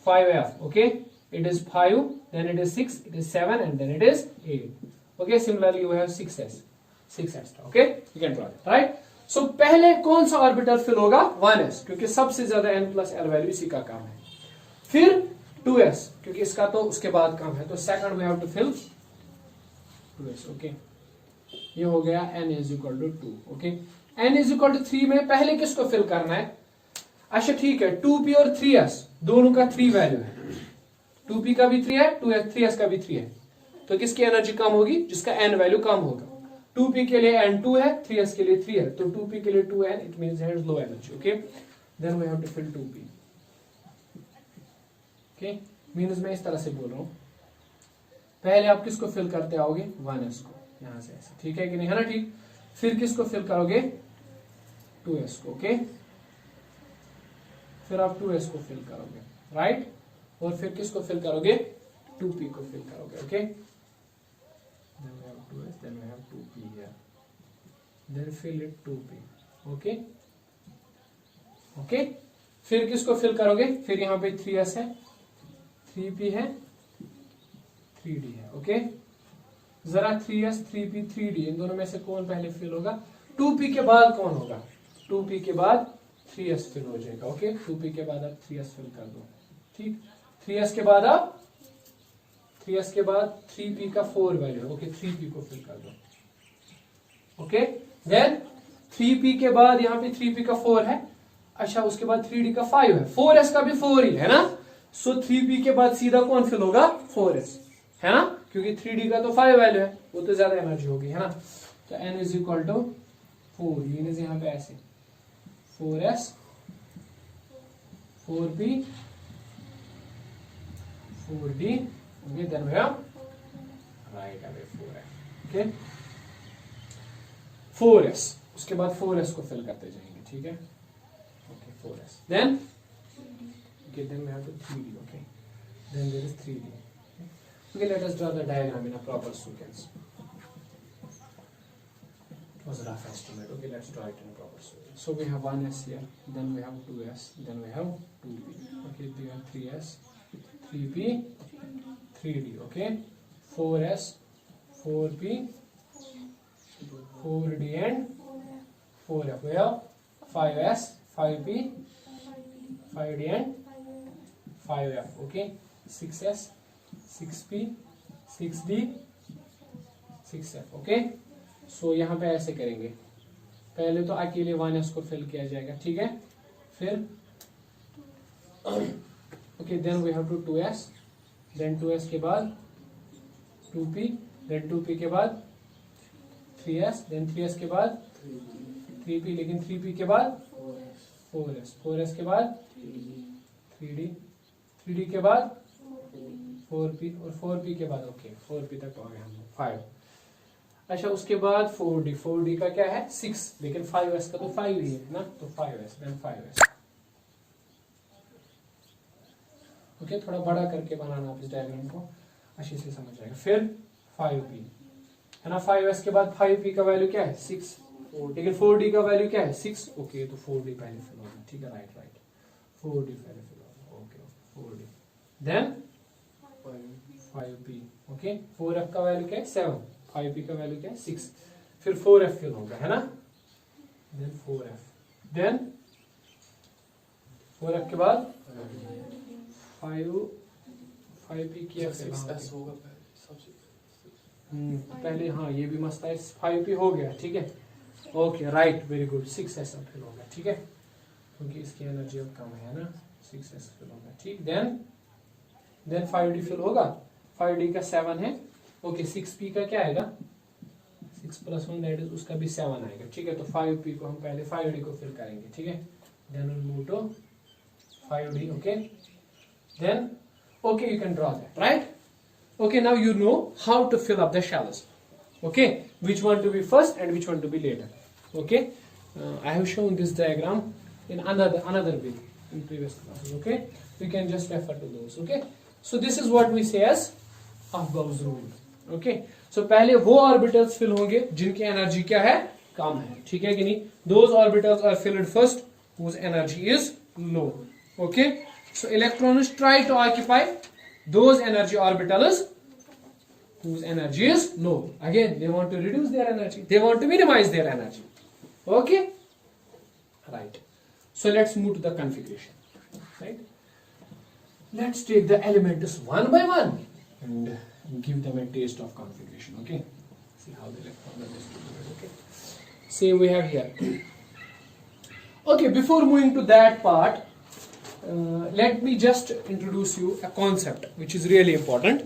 5f, okay. It is 5, then it is 6, it is 7 and then it is 8, okay. Similarly we have 6s, 6 extra, okay. You can draw it, right. सो पहले कौन सा orbital fill होगा? 1s, क्योंकि सबसे ज्यादा n plus l value इसी का काम है। फिर 2s, क्योंकि इसका तो उसके बाद काम है, तो second we have to fill 2s, okay. ये हो गया n is equal to 2, okay. n is equal to 3 में पहले किसको फिल करना है? अच्छा ठीक है, 2p और 3s दोनों का 3 वैल्यू है, 2p का भी 3 है, 3s का भी 3 है, तो किसकी एनर्जी कम होगी? जिसका n वैल्यू कम होगा। 2p के लिए n 2 है, 3s के लिए 3 है, तो 2p के लिए 2n, इट मींस है low energy, okay. Then we have to fill 2p, okay. Means मैं इस तरह से बोल रहा हूं, पहले आप किसको फिल करते आओगे? 1s को, यहां से ऐसे, ठीक है कि नहीं, है ना, ठीक। फिर किसको फिल करोगे? 2s को, ओके। फिर आप 2s को फिल करोगे, राइट। और फिर किसको फिल करोगे? 2p को फिल करोगे, okay. Then we have 2s, then we have 2p here, then fill it 2p, okay, okay. फिर किसको फिल करोगे? फिर यहाँ पे 3s है, 3p है, 3d है, ओके। जरा 3s, 3p, 3d इन दोनों में से कौन पहले फिल होगा? 2p के बाद कौन होगा? 2p के बाद 3s फिल हो जाएगा, ओके। 2p के बाद आप 3s फिल कर दो, ठीक। 3s के बाद आप 3s के बाद 3p का 4 वैल्यू है, ओके, 3p को फिल कर दो, ओके। देन 3p के बाद यहाँ पे 3p का 4 है, अच्छा उसके बाद 3d का 5 है, 4s का भी 4 ही है ना, सो 3p के बाद सीधा कौन फिल होगा? 4s, है ना, क्योंकि 3d का तो 5 वैल्यू है, वो तो ज्यादा एनर्जी होगी, है ना। तो n is equal to 4, means यहाँ पे ऐसे 4s, 4p, 4d, okay, then we have right away 4f, okay, 4s, उसके बाद 4s को फिल करते जाएंगे, ठीक है, okay, 4s, then okay, then we have to 3d, okay, then there is 3d, okay, let us draw the diagram in a proper sequence. It was a rough estimate, okay, let's draw it in a proper sequence. So we have 1s here, then we have 2s, then we have 2p, okay, we have 3s, 3p, 3d, okay, 4s, 4p, 4d and 4f. We have 5s, 5p, 5d and 5f, okay, 6s, 6p, 6d, 6f, okay. So यहाँ पे ऐसे करेंगे, पहले तो अकेले 1s को fill किया जाएगा, ठीक है, फिर okay, then we have to 2s, then 2s के बाद 2p, then 2p के बाद 3s, then 3s के बाद 3p, लेकिन 3p के बाद 4s, 4s के बाद 3d, 3d के बाद 4p और 4p के बाद, ओके, 4p तक हो गए हम 5। अच्छा उसके बाद 4d, 4d का क्या है 6, लेकिन 5s का तो 5 ही है ना, तो 5s, देन 5s। ओके, थोड़ा बड़ा करके बनाना आप इस डायग्राम को, अच्छे से समझ आएगा। फिर 5p है ना, 5s के बाद 5p का वैल्यू क्या है 6, लेकिन 4d का वैल्यू क्या है 6। ओके, तो 4d पहले फिल होगा, ठीक है, राइट राइट, 4d पहले फिल होगा, okay 4d, then 5p, okay, 4f का वैल्यू क्या है 7, 5p का वैल्यू क्या है 6, फिर 4f फिल होगा, है ना, देन 4f, देन 4f के बाद 5p किया फिर होगा पहले, हाँ ये भी मस्त है, 5p हो गया, ठीक है, okay right, very good, 6s अब फिल होगा, ठीक है, क्योंकि इसकी एनर्जी अब कम है ना, 6s फिल होगा, ठीक, देन 5d फिल होगा, 5d का 7 है, ओके, 6p का क्या आएगा 6 + 1 दैट इज, उसका भी 7 आएगा, ठीक है, तो 5p को हम पहले 5d को फिल करेंगे, ठीक है, then will move to 5d, okay, then okay, you can draw that, right? Okay, now you know how to fill up the shallows, okay, which one to be first and which one to be later, okay. I have shown this diagram in another way in previous classes, okay, you can just refer to those, okay. So this is what we say as Gauss rule, okay. So पहले वो orbitals fill होंगे जिनकी energy क्या है कम है, ठीक है कि नहीं, those orbitals are filled first whose energy is low, okay. So electrons try to occupy those energy orbitals whose energy is low. Again, they want to reduce their energy. They want to minimize their energy. Okay? Right. So let's move to the configuration. Right? Let's take the elements one by one and give them a taste of configuration. Okay? See how the electrons are distributed. Okay? Same we have here. Okay, before moving to that part, let me just introduce you a concept which is really important,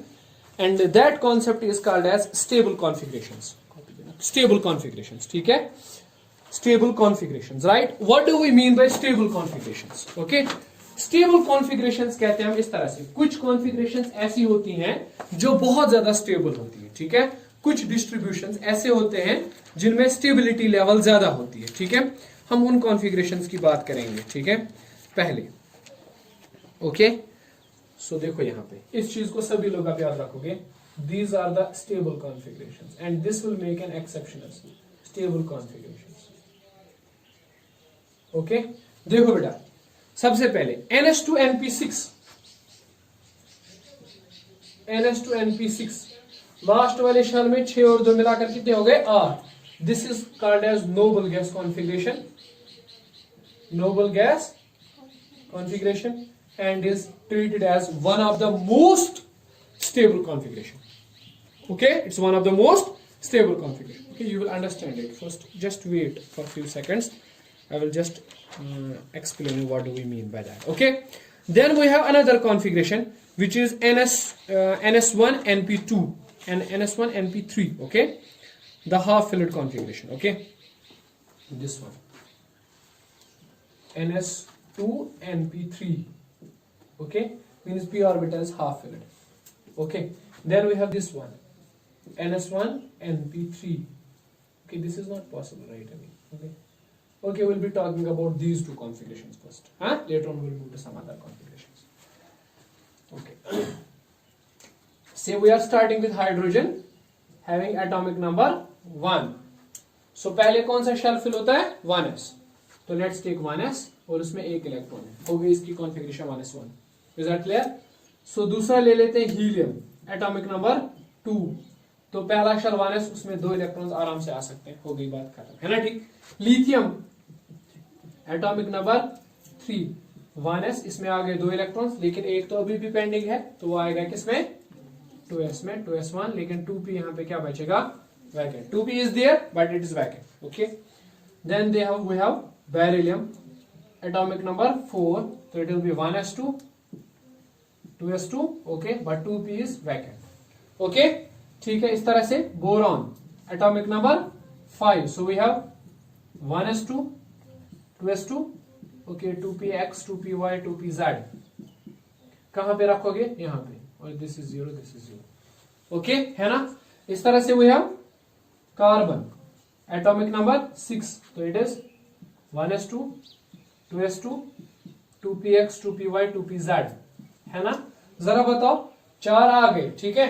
and that concept is called as stable configurations. Stable configurations, ठीक है, stable configurations, right? What do we mean by stable configurations? Okay, stable configurations कहते हैं हम इस तरह से, कुछ configurations ऐसी होती हैं जो बहुत ज्यादा stable होती है, ठीक है, कुछ distributions ऐसे होते हैं जिनमें stability level ज्यादा होती है, ठीक है, हम उन configurations की बात करेंगे, ठीक है, पहले, ओके, सो देखो यहाँ पे इस चीज को सभी लोग आप याद रखोगे, these are the stable configurations and this will make an exceptional stable configurations, okay. देखो बेटा, सबसे पहले NH2NP6, NH2NP6 लास्ट वाले शेल में 6 और 2 मिलाकर कितने हो गए 8, this is called as noble gas configuration, noble gas configuration, and is treated as one of the most stable configuration, okay, it's one of the most stable configuration, okay, you will understand it. First just wait for a few seconds, I will just explain you what do we mean by that, okay. Then we have another configuration which is NS1NP2 and NS1NP3, okay, the half filled configuration, okay, this one NS2NP3, okay, means p orbital is half filled, okay. Then we have this one NS1NP3, okay, this is not possible, right? I mean, okay, we'll be talking about these two configurations first, later on we'll move to some other configurations, okay. Say we are starting with hydrogen having atomic number 1, so पहले कौन सा shell fill होता है 1s, तो let's take 1s और उसमें एक electron है, हो गई इसकी configuration 1s1, is that clear. So दूसरा ले लेते हैं हीलियम, एटॉमिक नंबर 2, तो पहला शेल 1s, उसमें 2 इलेक्ट्रॉन्स आराम से आ सकते हैं, हो गई बात खत्म, है ना, ठीक। लिथियम एटॉमिक नंबर 3, 1s, इसमें आ गए 2 इलेक्ट्रॉन्स, लेकिन एक तो अभी भी पेंडिंग है, तो वो आएगा किसमें 2s में, 2s1, लेकिन 2p यहाँ पे क्या बचेगा vacant, 2p is there but it is vacant, okay. Then we have beryllium atomic number 4, so it will be 1s2, 2s2, okay, but 2p is vacant, okay, ठीक है। इस तरह से boron atomic number 5, so we have 1s2, 2s2, okay, 2px, 2py, 2pz, कहां पे रखोगे यहां पे, और this is 0, this is 0, okay, है ना। इस तरह से we have carbon atomic number 6, तो it is 1s2 2s2 2px 2py 2pz, है ना। जरा बताओ, 4 आ गए, ठीक है।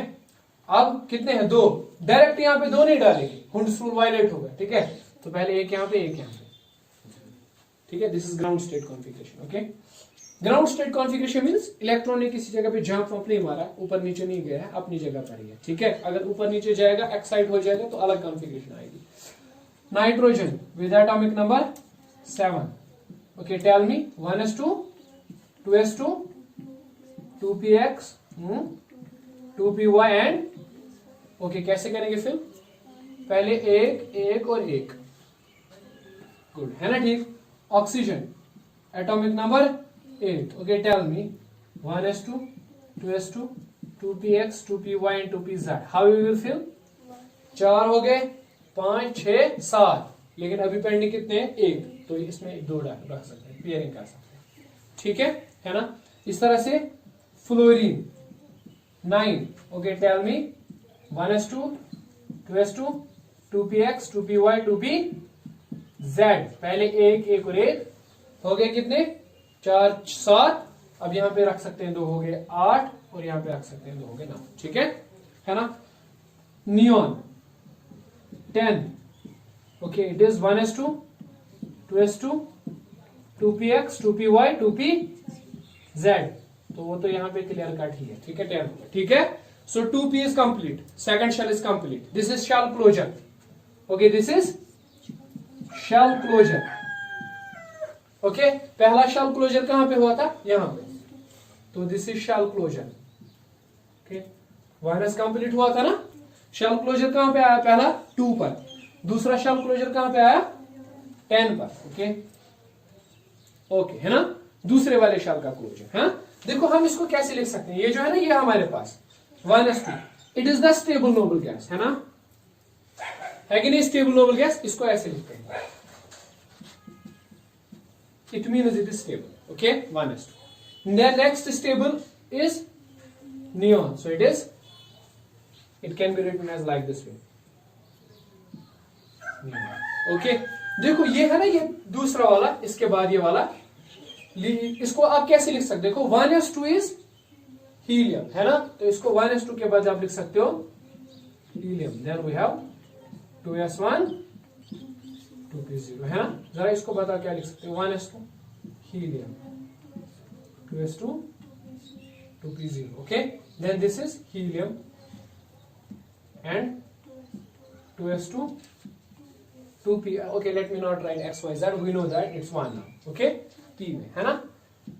अब कितने हैं? 2। डायरेक्ट यहां पे 2 नहीं डालेंगे, हुंड्स रूल वायलेट होगा, ठीक है। तो पहले एक यहां पे, एक यहां पे, ठीक है। This is ground state configuration, okay. Ground state configuration means electron ने किसी जगह पे जंप वंप नहीं मारा, ऊपर नीचे नहीं गया है, अपनी जगह पर ही है, ठीक है। अगर ऊपर नीचे जाएगा, एक्साइट हो जाएगा, तो अलग कॉन्फ़िगरेशन आएगी। Nitrogen with atomic number 7, okay. Tell me 1s2 2s2 2px 2py and, okay. कैसे करेंगे फिर? पहले एक, एक और एक, गुड, है ना, ठीक। Oxygen atomic number 8, okay. Tell me 1s2 2s2 2px 2py and 2pz, how you will fill? 4 हो गए, 5 6 7, लेकिन अभी पेंडिंग कितने हैं? 1, तो इसमें 2 रख सकते हैं, पेयरिंग कर सकते हैं, ठीक है ना। इस तरह से fluorine 9, okay. Tell me 1s2 2s2 2px 2py 2pz, पहले एक, एक और एक, हो गए कितने? 4 7, अब यहां पे रख सकते हैं 2, हो गए 8, और यहां पे रख सकते हैं 2, हो गए 9, ठीक है ना। Neon 10, okay. It is 1s2 2s2 2px 2py 2pz, तो वो तो यहां पे क्लियर कट ही है, ठीक है, 10, ठीक है। So 2p is complete, second shell is complete, this is shell closure, okay. This is shell closure, okay. पहला शेल क्लोजर कहां पे हुआ था? यहां पे, तो this is shell closure, okay. 1s complete हुआ था ना। शेल क्लोजर कहां पे आया? पहला 2 पर, दूसरा शेल क्लोजर कहां पे आया? 10 पर, ओके, ओके, है ना। दूसरे वाले शेल का क्लोजर, है। देखो हम इसको कैसे लिख सकते हैं, ये जो है ना, ये हमारे पास 1s2, it is the stable noble gas, है ना, है कि नहीं? स्टेबल नोबल गैस, इसको ऐसे लिखते हैं, it means it is stable, okay. 1s2, next stable is neon, so it can be written as like this way, okay. देखो ये है ना, ये दूसरा वाला, इसके बाद ये वाला, इसको आप कैसे लिख सकते? देखो 1s2 इज हीलियम, है ना, तो इसको 1s2 के बाद आप लिख सकते हो helium, then we have 2s1 2p0, है ना। जरा इसको बताओ क्या लिख सकते हो? 1s2 helium 2s2 2p0, okay. Then this is helium and 2s2 2p, okay, let me not write xyz, we know that it's 1 now, okay, p में, है ना।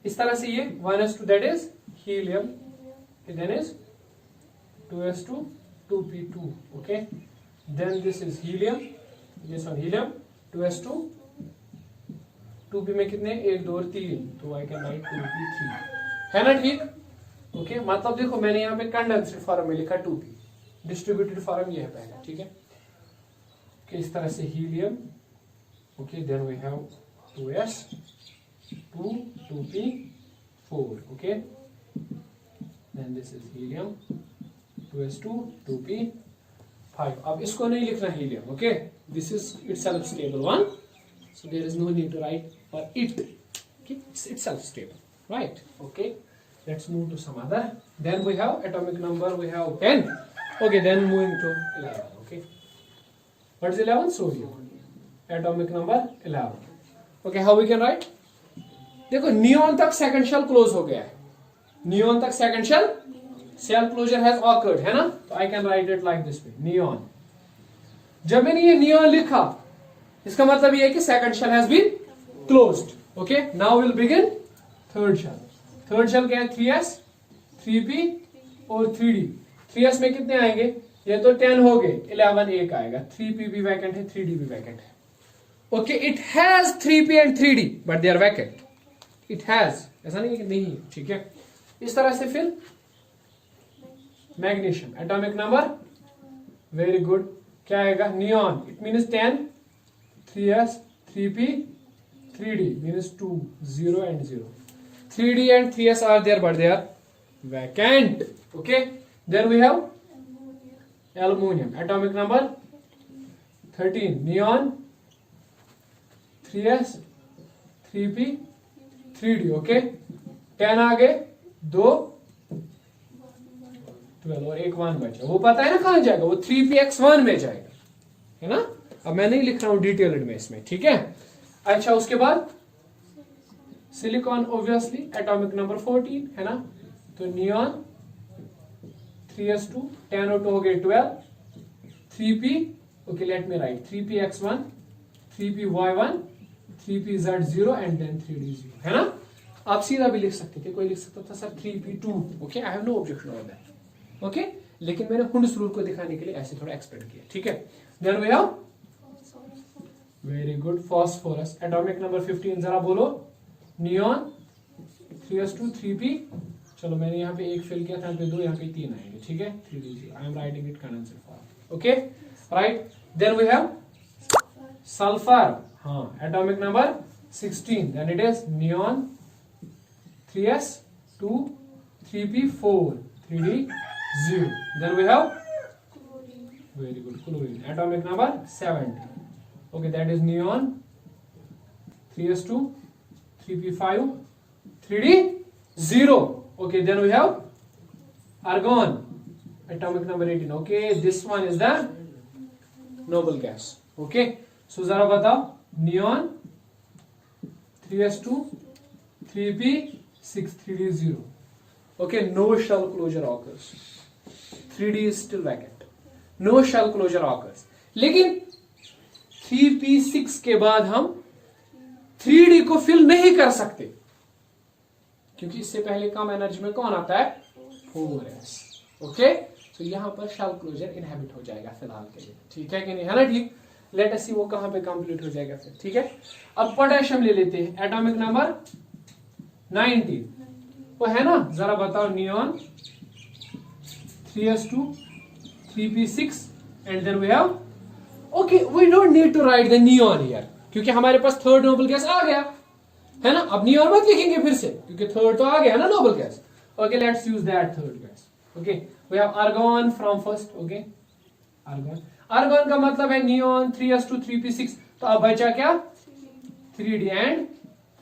इस तरह से ये 1s2 that is helium, then is 2s2 2p2, okay, then this is helium, this one helium 2s2 2p में कितने? 1 2 और 3, तो I can write 2p3, है ना, ठीक, ओके। मतलब देखो मैंने यहाँ पे कंडेंस्ड फॉर्म में लिखा 2p, डिस्ट्रीब्यूटेड फॉर्म ये है पहले, ठीक है। इस तरह से helium, okay, then we have 2s 2 2p4, okay, then this is helium 2s2 2p5। अब इसको नहीं लिखना helium, okay, this is itself stable one, so there is no need to write for it, okay, it's itself stable, right, okay. Let's move to some other, then we have atomic number, we have 10, okay, then moving to 11, okay. What is 11? Sodium. Atomic number 11. Okay, how we can write? देखो neon तक second shell close हो गया है, neon तक second shell closure has occurred, है ना, तो I can write it like this way, neon. जब मैंने ये नियॉन लिखा, इसका मतलब ये है कि second shell has been closed, okay. Now will begin third shell. Third shell क्या है? 3s 3p और 3d। 3s में कितने आएंगे? ये तो 10 हो गए, 11 एक आएगा, 3p भी वैकेंट है, 3d भी वैकेंट है, okay. It has 3p and 3d but they are vacant, it has, ऐसा नहीं कि नहीं, ठीक है। इस तरह से फिर magnesium atomic number, very good, क्या आएगा? Neon, it means 10 3s 3p 3d means 2 0 and 0, 3d and 3s are there but they are vacant, okay. Then we have aluminum atomic number 13 neon 3s 3p 3d okay 10 आ गए 2 12 और एक 1 बचा। वो पता है ना कहां जाएगा, वो 3px1 में जाएगा, है ना। अब मैं नहीं लिख रहा हूं डिटेल्ड में इसमें, ठीक है। अच्छा उसके बाद सिलिकॉन ऑब्वियसली एटॉमिक नंबर 14 है ना, तो नियॉन 3s2 10 और 2 हो गए 12 3p okay let me write 3px1 3py1 3pz0 and then 3d0 है ना। आप सीधा भी लिख सकते थे, कोई लिख सकता था sir 3p2 okay, I have no objection on that okay, लेकिन मैंने हुंड्स रूल को दिखाने के लिए ऐसे थोड़ा एक्सप्लेन किया, ठीक है। Then we have very good phosphorus atomic number 15 जरा बोलो नियॉन 3s2 3p, चलो मैंने यहाँ पे एक फिल किया था, यहाँ पे 2 यहाँ पे 3 आएंगे, ठीक है 3d0 I am writing it condenser form okay right. Then we have sulphur, हाँ atomic number 16 then it is neon 3s2 3p4 3d0 then we have very good chlorine atomic number 17 okay that is neon 3s2 3p5 3d0 okay then we have argon atomic number 18 okay this one is the noble gas okay so zara batao neon 3s2 3p6 3d0 okay no shell closure occurs 3d is still vacant no shell closure occurs लेकिन 3p6 के बाद हम 3d को fill नहीं कर सकते क्योंकि इससे पहले कम एनर्जी में कौन आता है 4s ओके, तो यहां पर शेल क्लोजर इनहेबिट हो जाएगा फिलहाल के लिए, ठीक है कि नहीं, है ना। ठीक, लेट अस सी वो कहां पे कंप्लीट हो जाएगा फिर, ठीक है। अब पोटेशियम ले लेते हैं एटॉमिक नंबर 19 वो है ना, जरा बताओ neon 3s2 3p6 and then we have okay we don't need to write the neon here क्योंकि हमारे पास थर्ड नोबल गैस आ गया है ना। अब नियॉन मत लिखेंगे फिर से क्योंकि थर्ड तो आ गया ना noble gas okay, let's use that third gas okay. We have argon from first okay, argon का मतलब है नियॉन 3s2 3p6, तो अब बचा क्या 3d एंड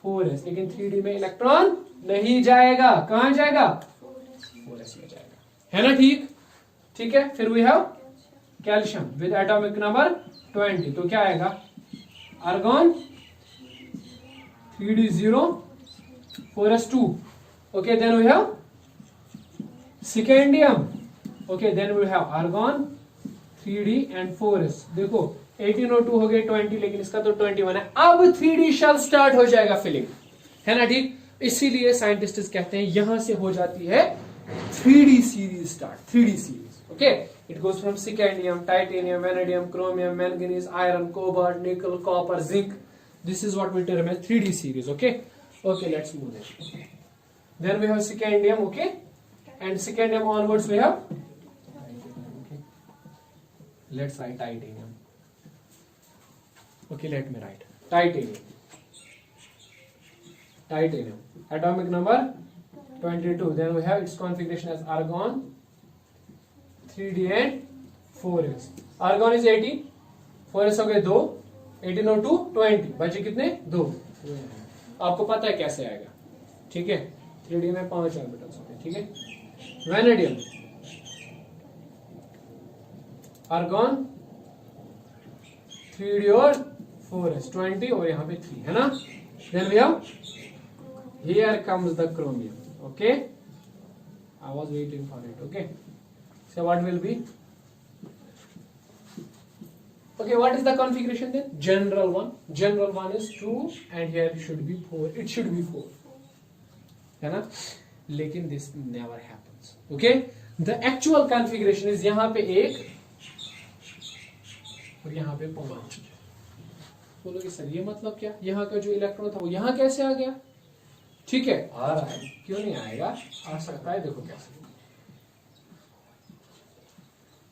4s, लेकिन 3d में इलेक्ट्रॉन नहीं जाएगा, कहां जाएगा 4s में जाएगा, है ना। ठीक, ठीक है। फिर we have calcium with atomic number 20, तो क्या आएगा argon 3d0 4s2 okay, then we have scandium okay, then we have argon 3d and 4s। देखो 18 और 2 हो गए 20, लेकिन इसका तो 21 है। अब 3d शेल स्टार्ट हो जाएगा फिलिंग, है ना। ठीक, इसीलिए साइंटिस्ट कहते हैं यहां से हो जाती है 3d series start, 3d series okay. It goes from scandium, titanium, vanadium, chromium, manganese, iron, cobalt, nickel, copper, zinc. This is what we term as 3d series okay. Okay, let's move there. Then we have scandium okay, and scandium onwards we have okay. Let's write titanium okay, let me write titanium atomic number 22, then we have its configuration as argon 3d and 4s। argon is 18, 4s हो गए 2, 18 और 2 20, बचे कितने 2। आपको पता है कैसे आएगा, ठीक है। 3d में 5 ऑर्बिटल्स होते हैं, ठीक है। वैनेडियम आर्गन 3d और 4s 20 और यहाँ पे 3 है ना। Then we have here comes the chromium okay, I was waiting for it okay. So what will be okay, what is the configuration then? General one is 2 and here it should be 4, it should be 4 है ना, लेकिन this never happens okay। the actual configuration is यहाँ पे 1 और यहाँ पे 5। बोलोगे sir ये मतलब क्या, यहाँ का जो इलेक्ट्रॉन था वो यहाँ कैसे आ गया, ठीक है आ रहा है, क्यों नहीं आएगा, आ सकता है, देखो कैसे।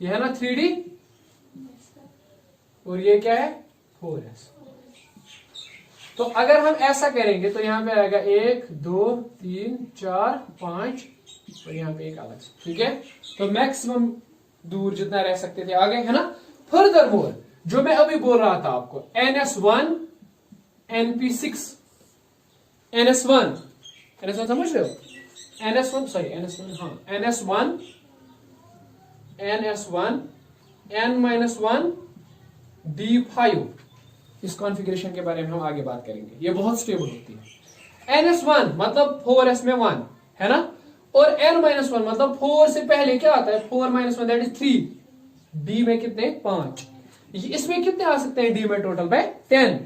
ये है ना 3d और ये क्या है 4s, तो अगर हम ऐसा करेंगे तो यहां पे आएगा 1 2 3 4 5 और यहां पे एक अलग से, ठीक है। तो मैक्सिमम दूर जितना रह सकते थे आ गए, है ना। फर्दर मोर जो मैं अभी बोल रहा था आपको, NS1 NP6 NS1 समझ रहे हो, NS1 N-1 D5, इस कॉन्फ़िगरेशन के बारे में हम आगे बात करेंगे, ये बहुत स्टेबल होती है। NS1 मतलब 4s में 1 है ना, और N-1 मतलब 4 से पहले क्या आता है, 4 - 1 दैट इज 3, D में कितने 5, इसमें कितने आ सकते हैं D में टोटल में 10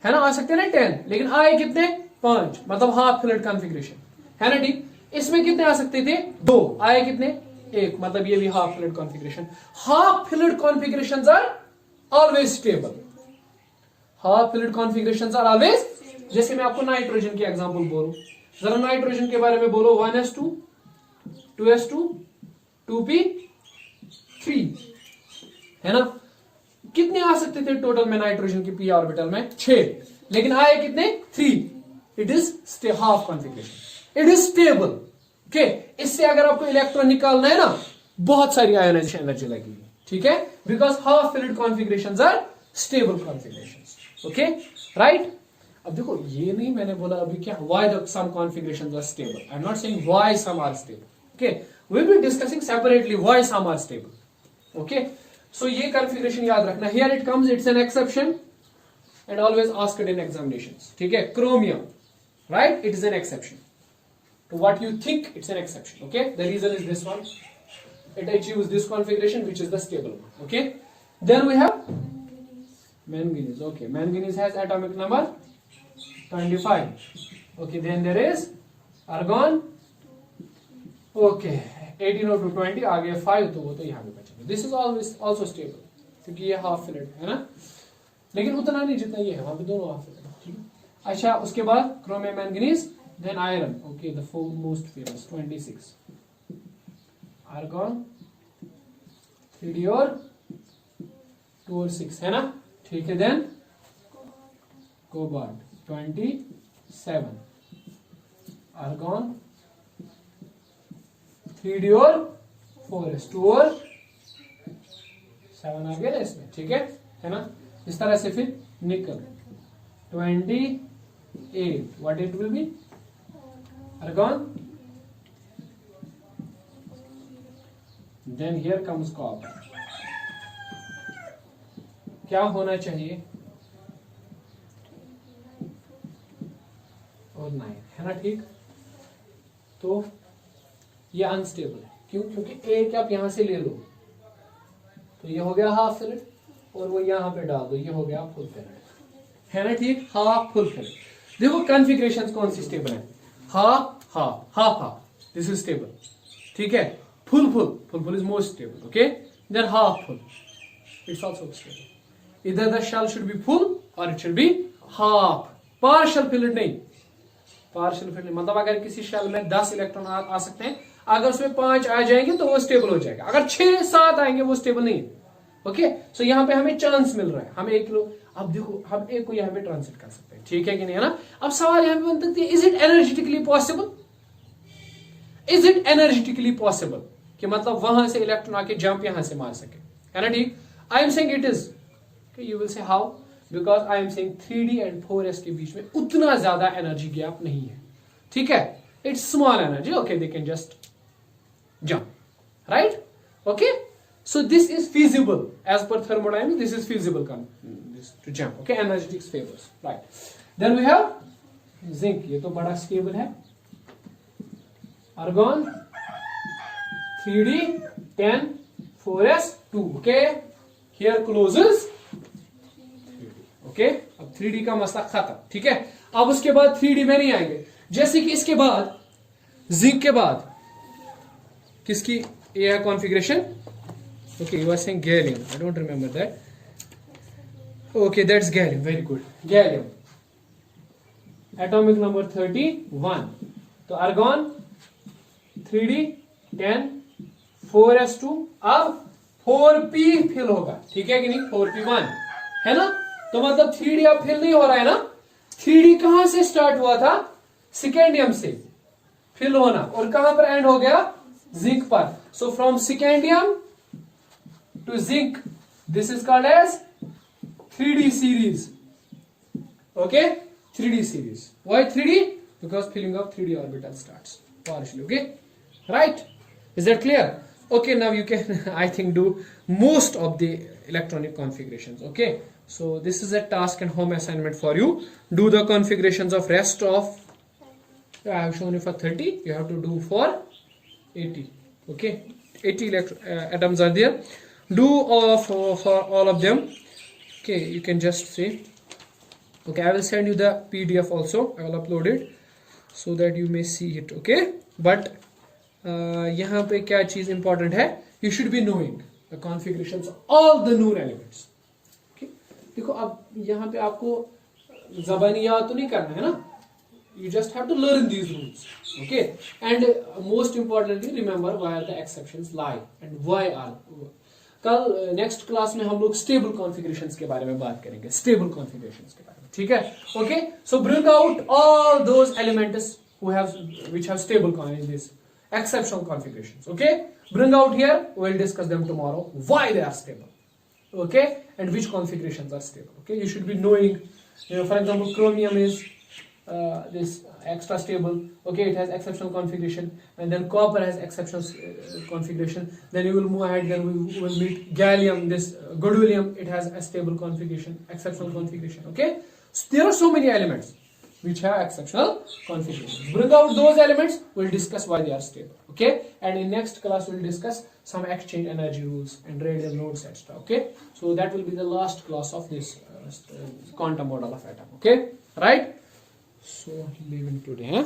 है ना, आ सकते हैं ना 10, लेकिन आए कितने 5, मतलब हाफ फिल्ड कॉन्फ़िगरेशन है ना, ठीक। इसमें कितने आ सकते थे 2, आए कितने 1, मतलब ये भी half filled configuration. Half filled configurations are always stable, half filled configurations are always. जैसे मैं आपको नाइट्रोजन की एग्जांपल बोलूं, जरा नाइट्रोजन के बारे में बोलो, 1s2 2s2 2p3 है ना, कितने आ सकते थे टोटल में नाइट्रोजन की p ऑर्बिटल में 6, लेकिन आए कितने 3, it is half configuration, it is stable. Okay, इससे अगर आपको इलेक्ट्रॉन निकालना है ना, बहुत सारी आयोनाइजेशन एनर्जी लगेगी, ठीक है, because half filled configurations are stable configurations. Okay right. अब देखो, ये नहीं मैंने बोला अभी क्या, why the some configurations are stable, I am not saying why some are stable, okay, we will be discussing separately why some are stable. Okay, so ये configuration याद रखना, here it comes, it's an exception and always asked in examinations, ठीक है। Chromium, right, it is an exception to what you think, it's an exception. Okay, the reason is this one, it achieves this configuration which is the stable one. Okay, then we have manganese. Okay, manganese has atomic number 25. Okay, then there is argon. Okay, 18 और 20 आगे 5, तो वो तो यहाँ पे बचेगा। This is always also stable, क्योंकि ये हाफ फिल्ड है ना, लेकिन उतना नहीं जितना ये है, वहां पे दोनों हाफ फिल्ड है, ठीक है। अच्छा, उसके बाद chromium, manganese, then iron. Okay, the four most famous 26, argon 3d और 2 और 6 है ना, ठीक है। then cobalt 27, argon 3d और 4s 2 और 7 आ गया ना इसमें, ठीक है ना। इस तरह से फिर निकल 28, what it will be, argon, then here comes copper, क्या होना चाहिए, और 9 है ना, ठीक। तो ये अनस्टेबल है, क्यों, क्योंकि एक आप यहां से ले लो तो ये हो गया हाफ फिल्ड, और वो यहां पे डाल दो, ये हो गया फुल फिल्ड, है ना, ठीक, हाफ फुल फिल्ड। देखो कॉन्फ़िगरेशंस कौन सी स्टेबल है, half half half half, this is stable, ठीक है। Full full, full full is most stable, okay, then half full, it's also stable. इधर the shell should be full और it should be half, partial filled नहीं, partial filled मतलब अगर किसी shell में 10 electron आ सकते हैं, अगर उसमें 5 आ जाएंगे तो वो स्टेबल हो जाएगा, अगर 6-7 आएंगे वो स्टेबल नहीं है। ओके, सो यहाँ पे हमें चांस मिल रहा है, हम 1 किलो, अब देखो हम एक को यहाँ पे ट्रांसलेट कर सकते हैं, ठीक है कि नहीं, है ना। अब सवाल यहाँ पे बनता है, is it energetically possible, is it energetically possible, कि मतलब वहां से इलेक्ट्रॉन आके जंप यहां से मार सके, है ना, ठीक। आई am saying it is, you will say how, because I am saying 3d and 4s के बीच में उतना ज्यादा एनर्जी गैप नहीं है, ठीक है, it's small energy, okay, they can just jump, right? Okay, so this is feasible as per thermodynamics, this is feasible this to jump, okay, energetics favors, right? Then we have zinc, ये तो बड़ा stable है, argon 3d 10 4s 2, okay, here closes 3d, okay, अब 3d का मसला खत्म, ठीक है। अब उसके बाद 3d में नहीं आएंगे, जैसे कि इसके बाद जिंक के बाद किसकी ये है configuration, okay, you are saying gallium, I don't remember that, okay, that's gallium, very good, gallium atomic number 31, तो आर्गन 3d 10 4s2, अब 4p फिल होगा, ठीक है कि नहीं, 4p1 है ना, तो मतलब 3d अब फिल नहीं हो रहा है ना, 3d कहां से स्टार्ट हुआ था, सेकेंडियम से फिल होना, और कहां पर एंड हो गया, जिंक पर। So from scandium to zinc, this is called as 3D series. Okay, 3D series. Why 3D? Because filling of 3D orbital starts partially. Okay, right? Is that clear? Okay, now you can I think do most of the electronic configurations. Okay, so this is a task and home assignment for you. Do the configurations of rest of, I have shown you for 30, you have to do for 80. Okay, 80 atoms are there. Do for all of them. Okay, you can just see. Okay, I will send you the PDF also. I will upload it so that you may see it. Okay, but यहाँ पे क्या चीज important है, you should be knowing the configurations of all the Noon elements. देखो अब यहाँ पे आपको ज़बानी याद तो नहीं करना है ना, you just have to learn these rules. Okay, and most importantly remember where the exceptions lie and why are. कल नेक्स्ट क्लास में हम लोग स्टेबल कॉन्फ़िगरेशंस के बारे में बात करेंगे, स्टेबल कॉन्फ़िगरेशंस के बारे में. ठीक है. Okay, so bring out all those elements who have which have stable this exceptional configurations. Okay, bring out here, we'll discuss them tomorrow, why they are stable. Okay, and which configurations are stable. Okay, you should be knowing, for example, chromium is this extra stable. Okay, it has exceptional configuration, and then copper has exceptional configuration. Then you will move ahead, then we will meet gallium, this gadolinium, it has a stable configuration, exceptional configuration. Okay, so there are so many elements which have exceptional configurations. Bring out those elements, we'll discuss why they are stable. Okay, and in next class we'll discuss some exchange energy rules and radial nodes, etc. Okay, so that will be the last class of this quantum model of atom. Okay, right? So leave it today.